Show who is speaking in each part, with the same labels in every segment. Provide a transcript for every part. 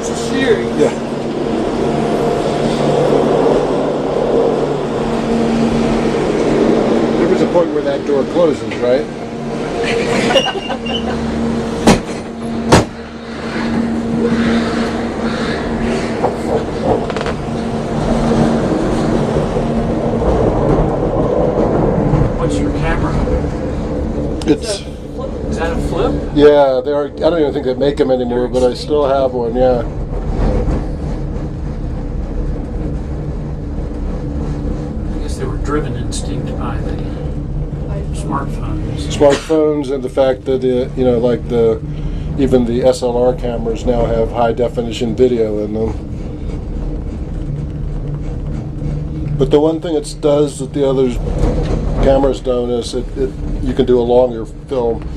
Speaker 1: It's a series.
Speaker 2: Yeah. There was a point where that door closes, right?
Speaker 1: What's your camera?
Speaker 2: It's...
Speaker 1: Is that a flip?
Speaker 2: Yeah, they are. I don't even think they make them anymore, but I still have one. Yeah.
Speaker 1: I guess they were driven instinct by the smartphones.
Speaker 2: Smartphones and the fact that you know, like even the SLR cameras now have high definition video in them. But the one thing it does that the other cameras don't is you can do a longer film.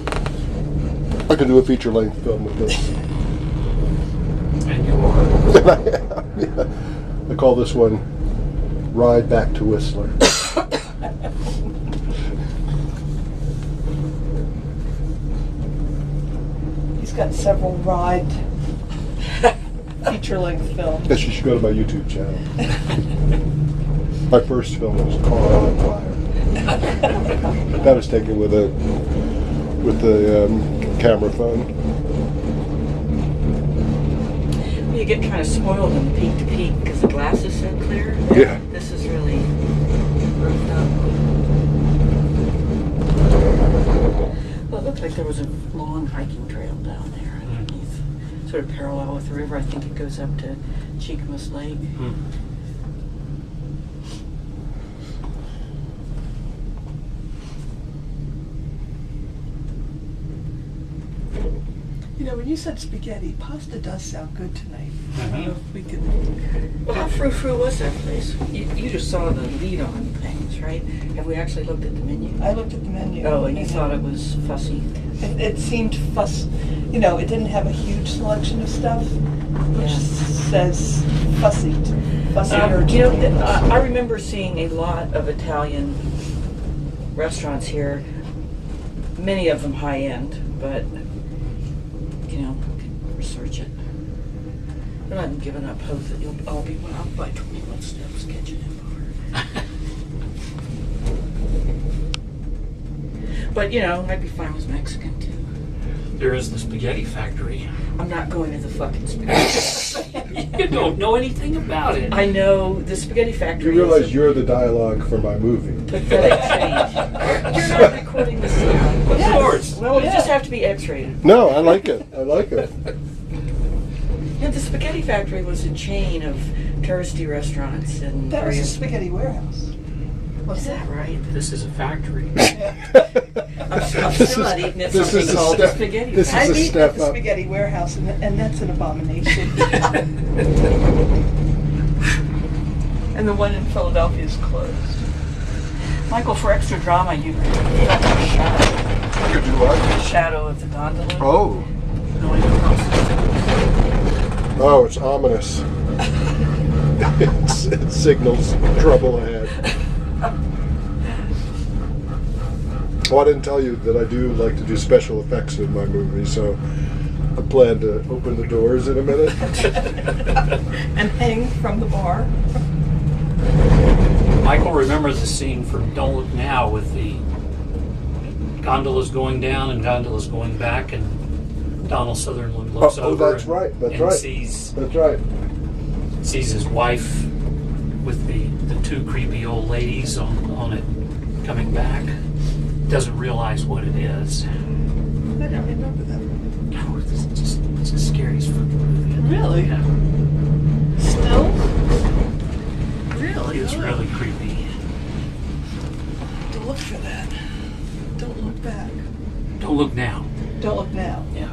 Speaker 2: I can do a feature-length film with this.
Speaker 1: And you are.
Speaker 2: And I am, yeah. I call this one Ride Back to Whistler.
Speaker 3: He's got several ride feature-length films.
Speaker 2: Guess you should go to my YouTube channel. My first film was Car on Fire. That was taken with the camera phone.
Speaker 4: You get kind of spoiled in the Peak2Peak because the glass is so clear.
Speaker 2: Yeah.
Speaker 4: This is really roughed up. Well, it looked like there was a long hiking trail down there underneath, sort of parallel with the river. I think it goes up to Cheekamus Lake.
Speaker 3: You know, when you said spaghetti, pasta does sound good tonight. I don't know if we can...
Speaker 4: Well, how frou-frou was that place? You just saw the lead-on things, right? Have we actually looked at the menu?
Speaker 3: I looked at the menu.
Speaker 4: Oh, and you thought it was fussy?
Speaker 3: It seemed you know, it didn't have a huge selection of stuff, which says fussier to
Speaker 4: you
Speaker 3: me.
Speaker 4: know, I remember seeing a lot of Italian restaurants here, many of them high-end, but you know, research it. But I haven't given up hope that you'll all be well by 21 Steps Kitchen and Bar. But you know, I'd be fine with Mexican too.
Speaker 1: There is the spaghetti factory.
Speaker 4: I'm not going to the fucking spaghetti factory.
Speaker 1: You don't know anything about it.
Speaker 4: I know the spaghetti factory.
Speaker 2: You realize you're the dialogue for my movie.
Speaker 4: Pathetic change. You're not recording this now.
Speaker 1: Of course.
Speaker 4: Well, you just have to be X-rated.
Speaker 2: No, I like it. I like it.
Speaker 4: Yeah, the spaghetti factory was a chain of touristy restaurants and
Speaker 3: That was a
Speaker 4: various.
Speaker 3: spaghetti warehouse.
Speaker 4: Is that right?
Speaker 1: This is a factory.
Speaker 4: I'm still not eating at something called a spaghetti
Speaker 2: this is
Speaker 4: factory.
Speaker 3: I've
Speaker 2: a
Speaker 3: eaten
Speaker 2: step
Speaker 3: at the
Speaker 2: up.
Speaker 3: spaghetti warehouse, and that's an abomination. And the one in Philadelphia is closed.
Speaker 4: Michael, for extra drama, you got the
Speaker 2: You do what?
Speaker 4: shadow of the gondola
Speaker 2: Oh.
Speaker 4: going across the
Speaker 2: Oh, it's ominous. It signals trouble ahead. Oh, I didn't tell you that I do like to do special effects in my movies, so I plan to open the doors in a minute.
Speaker 3: And hang from the bar.
Speaker 1: Michael remembers the scene from Don't Look Now with the gondolas going down and gondolas going back, and Donald Sutherland looks over.
Speaker 2: Oh, that's right. That's
Speaker 1: and
Speaker 2: right.
Speaker 1: Sees his wife with the two creepy old ladies on it coming back. Doesn't realize what it is.
Speaker 3: I don't remember that.
Speaker 1: Oh, it's the scariest fucking movie.
Speaker 3: Really?
Speaker 1: Yeah.
Speaker 3: Still? Really?
Speaker 1: It's really creepy.
Speaker 3: Don't look for that. Don't look back.
Speaker 1: Don't look now.
Speaker 3: Don't look now.
Speaker 1: Yeah.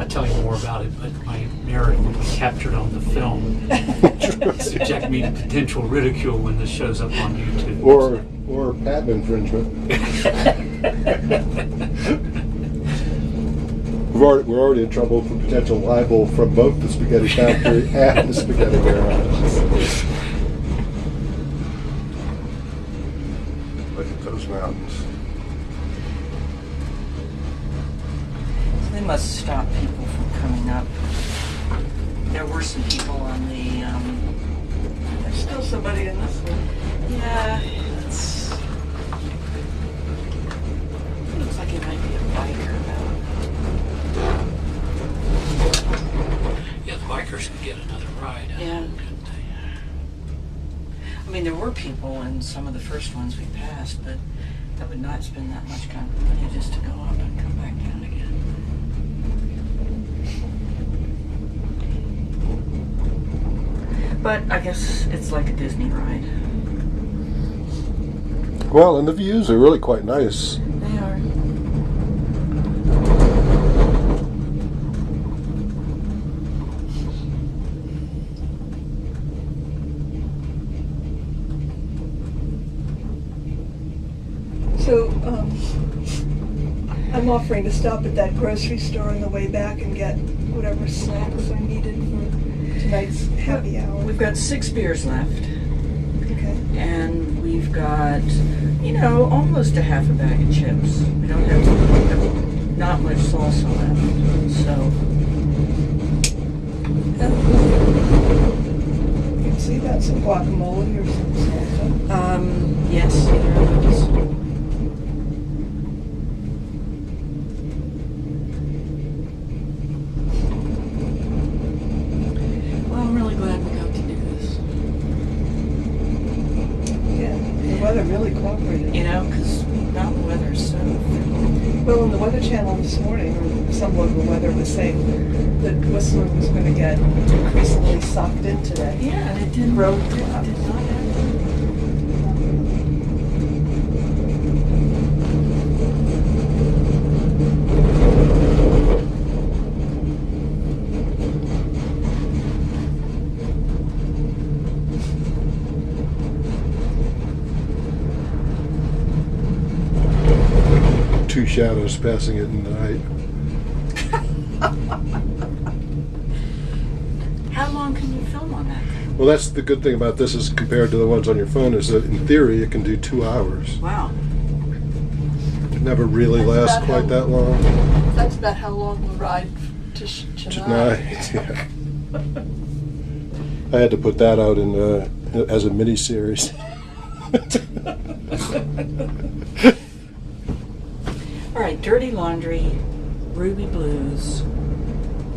Speaker 1: I'll tell you more about it, but my narrative will be captured on the film. Subject me to potential ridicule when this shows up on YouTube.
Speaker 2: Or patent infringement. We're already in trouble for potential libel from both the spaghetti factory and the spaghetti warehouse. Look at those mountains.
Speaker 4: must stop people from coming up. There were some people on the,
Speaker 3: There's still somebody in this one.
Speaker 4: yeah, it's, looks like it might be a biker though.
Speaker 1: Yeah, the bikers could get another ride.
Speaker 4: Yeah.
Speaker 1: Couldn't they?
Speaker 4: I mean, there were people in some of the first ones we passed, but that would not spend that much kind of money just to go up and come back down again. But I guess it's like a Disney ride.
Speaker 2: Well, and the views are really quite nice.
Speaker 4: They are.
Speaker 3: So, I'm offering to stop at that grocery store on the way back and get whatever snacks I needed for tonight's happy hour.
Speaker 4: We've got 6 beers left,
Speaker 3: Okay.
Speaker 4: and we've got, you know, almost a half a bag of chips. We don't have not much salsa left, so.
Speaker 3: You can see that some guacamole or some salsa.
Speaker 4: Yes, there is. Well, I'm really glad we got to do this.
Speaker 3: Yeah, the weather really cooperated.
Speaker 4: You know, because mountain weather is so fickle.
Speaker 3: Well, on the Weather Channel this morning, or some local weather was saying that Whistler was going to get increasingly socked in today.
Speaker 4: Yeah, and it didn't,
Speaker 3: Road
Speaker 4: it did not
Speaker 3: clouds.
Speaker 4: happen.
Speaker 2: Two shadows passing it in the night.
Speaker 4: How long can you film on that thing?
Speaker 2: Well, that's the good thing about this is compared to the ones on your phone is that in theory it can do 2 hours.
Speaker 4: Wow.
Speaker 2: It never really
Speaker 3: That's
Speaker 2: lasts
Speaker 3: about
Speaker 2: quite
Speaker 3: how-
Speaker 2: that long.
Speaker 3: That's about how long we'll ride to Chennai.
Speaker 2: Tonight, yeah. I had to put that out in as a mini series.
Speaker 4: All right, Dirty Laundry, Ruby Blues,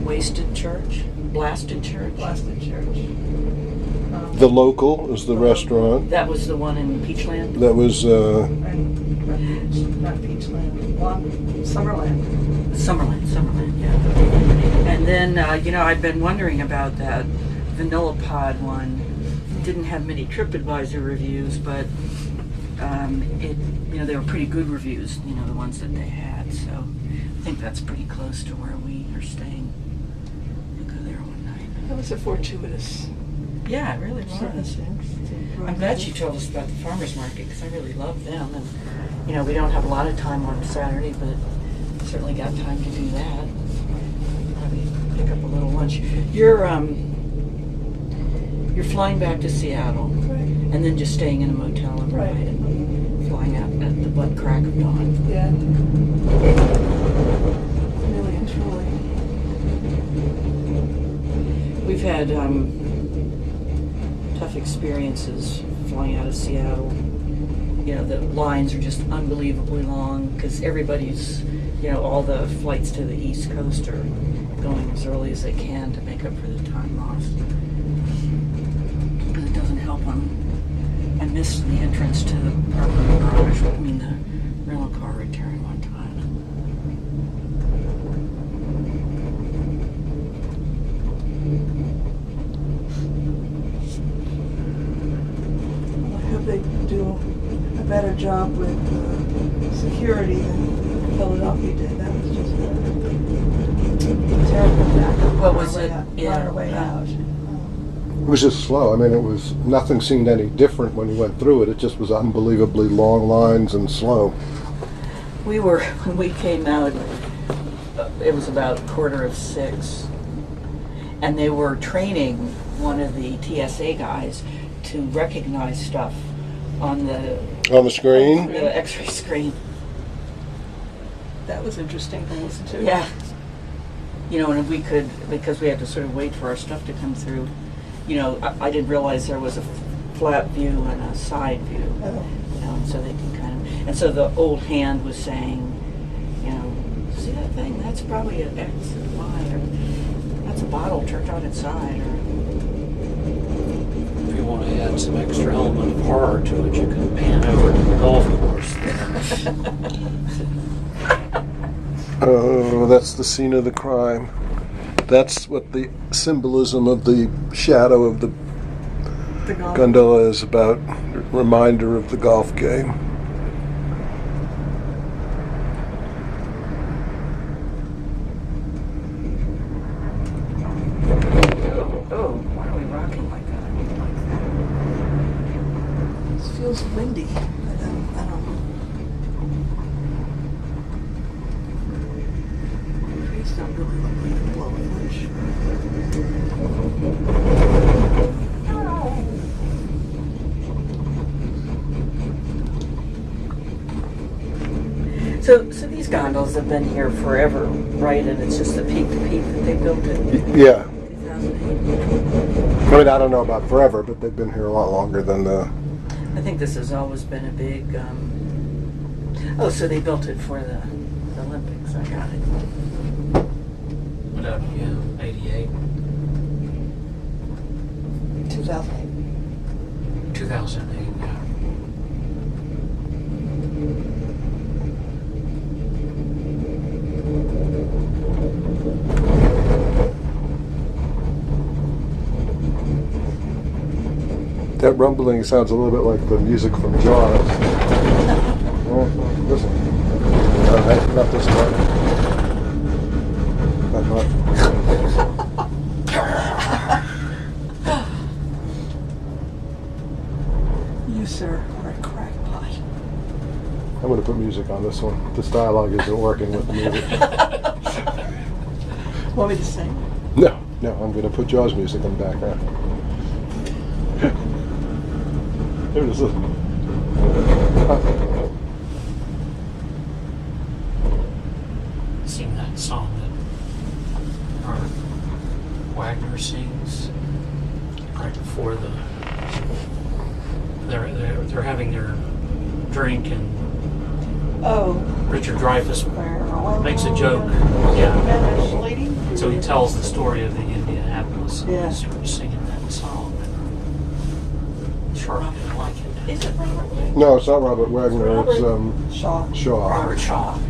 Speaker 4: Wasted Church, Blasted Church.
Speaker 3: Blasted Church.
Speaker 2: The Local is the restaurant.
Speaker 4: That was the one in Peachland.
Speaker 2: That was
Speaker 3: And not Peachland, Summerland.
Speaker 4: Summerland, yeah. And then, you know, I've been wondering about that Vanilla Pod one. Didn't have many TripAdvisor reviews, but you know, they were pretty good reviews, you know, the ones that they had. So I think that's pretty close to where we are staying. We'll go there one night.
Speaker 3: That was a fortuitous
Speaker 4: Yeah, it really was.
Speaker 3: circumstance.
Speaker 4: I'm glad you told us about the farmers market because I really love them, and you know we don't have a lot of time on Saturday, but certainly got time to do that. Probably pick up a little lunch. You're flying back to Seattle,
Speaker 3: Right.
Speaker 4: and then just staying in a motel overnight,
Speaker 3: Right.
Speaker 4: and flying out at the butt crack of dawn.
Speaker 3: Yeah. Really and truly.
Speaker 4: We've had tough experiences flying out of Seattle. You know, the lines are just unbelievably long because everybody's, you know, all the flights to the East Coast are going as early as they can to make up for the time lost. But it doesn't help when I missed the entrance to the parking garage, I mean the rental car return one time.
Speaker 3: I hope they do a better job with security than Philadelphia did. That was just a terrible backup.
Speaker 4: What was
Speaker 3: on our
Speaker 4: it?
Speaker 3: way out-
Speaker 4: Yeah.
Speaker 3: On our way out.
Speaker 2: It was just slow. I mean, it was nothing seemed any different when you went through it. It just was unbelievably long lines and slow.
Speaker 4: We were, when we came out, it was about 5:45, and they were training one of the TSA guys to recognize stuff on the
Speaker 2: Screen.
Speaker 4: the X-ray screen.
Speaker 3: That was interesting to listen to.
Speaker 4: Yeah, you know, and if we could, because we had to sort of wait for our stuff to come through, you know, I didn't realize there was a flat view and a side view,
Speaker 3: Oh.
Speaker 4: you know, so they can kind of, and so the old hand was saying, you know, see that thing? That's probably an X and Y, or that's a bottle turned on its side, or
Speaker 1: If you want to add some extra element of horror to it, you can pan over to the golf course there.
Speaker 2: Oh, that's the scene of the crime. That's what the symbolism of the shadow of the
Speaker 3: The golf.
Speaker 2: gondola is about. Reminder of the golf game.
Speaker 4: oh, why are we rocking like that?
Speaker 3: It feels windy. I don't know. Trees don't really look like they're blowing much.
Speaker 4: So these gondolas have been here forever, right? And it's just the Peak2Peak that they built in
Speaker 2: Yeah.
Speaker 4: 2008.
Speaker 2: I mean, I don't know about forever, but they've been here a lot longer than the.
Speaker 4: I think this has always been a big. Oh, so they built it for the Olympics. I got it.
Speaker 1: Yeah, 88,
Speaker 3: 2008.
Speaker 1: 2008, yeah.
Speaker 2: That rumbling sounds a little bit like the music from Jaws. Oh, listen. Not this part. Not.
Speaker 3: You, sir, are a crackpot.
Speaker 2: I'm going to put music on this one. This dialogue isn't working with the music.
Speaker 3: Want me to sing?
Speaker 2: No, I'm going to put Jaws music in the background. There it is.
Speaker 1: Sing that song that Wagner sings right before they're having their drink, and
Speaker 3: Oh.
Speaker 1: Richard Dreyfuss makes a joke. Yeah.
Speaker 3: Spanish lady?
Speaker 1: So he tells the story of the Indianapolis, and
Speaker 3: Yeah.
Speaker 1: he starts singing that song. Sharp didn't like it.
Speaker 4: Is it Robert?
Speaker 2: No, it's not Robert Wagner. It's
Speaker 3: Shaw.
Speaker 2: Shaw.
Speaker 1: Robert Shaw. Yes.